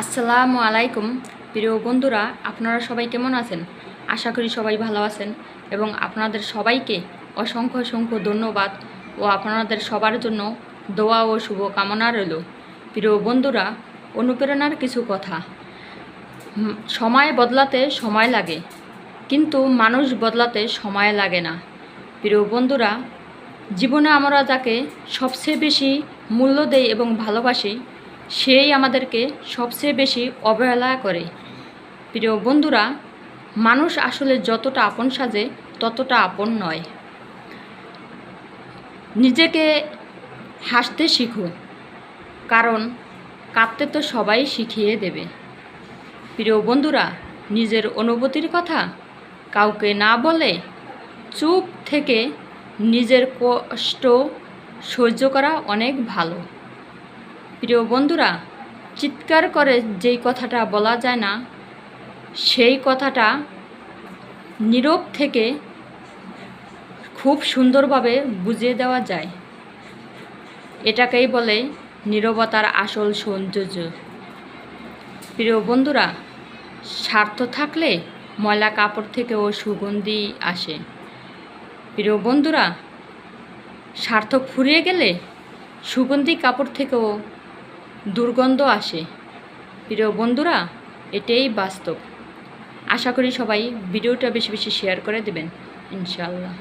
আসসালামু আলাইকুম প্রিয় বন্ধুরা, আপনারা সবাই কেমন আছেন? আশা করি সবাই ভালো আছেন এবং আপনাদের সবাইকে অসংখ্য অসংখ্য ধন্যবাদ ও আপনাদের সবার জন্য দোয়া ও শুভকামনা রইল। প্রিয় বন্ধুরা, অনুপ্রেরণার কিছু কথা। সময় বদলাতে সময় লাগে, কিন্তু মানুষ বদলাতে সময় লাগে না। প্রিয় বন্ধুরা, জীবনে আমরা যাকে সবচেয়ে বেশি মূল্য দেই এবং ভালোবাসি, সেই আমাদেরকে সবচেয়ে বেশি অবহেলা করে। প্রিয় বন্ধুরা, মানুষ আসলে যতটা আপন সাজে ততটা আপন নয়। নিজেকে হাসতে শিখো, কারণ কাঁদতে তো সবাই শিখিয়ে দেবে। প্রিয় বন্ধুরা, নিজের অনুভূতির কথা কাউকে না বলে চুপ থেকে নিজের কষ্ট সহ্য করা অনেক ভালো। প্রিয় বন্ধুরা, চিৎকার করে যেই কথাটা বলা যায় না, সেই কথাটা নীরব থেকে খুব সুন্দরভাবে বুঝিয়ে দেওয়া যায়। এটাকেই বলে নীরবতার আসল সৌন্দর্য। প্রিয় বন্ধুরা, স্বার্থ থাকলে ময়লা কাপড় থেকেও সুগন্ধি আসে। প্রিয় বন্ধুরা, স্বার্থ ফুরিয়ে গেলে সুগন্ধি কাপড় থেকেও দুর্গন্ধ আসে। প্রিয় বন্ধুরা, এটাই বাস্তব। আশা করি সবাই ভিডিওটা বেশি বেশি শেয়ার করে দেবেন, ইনশাআল্লাহ।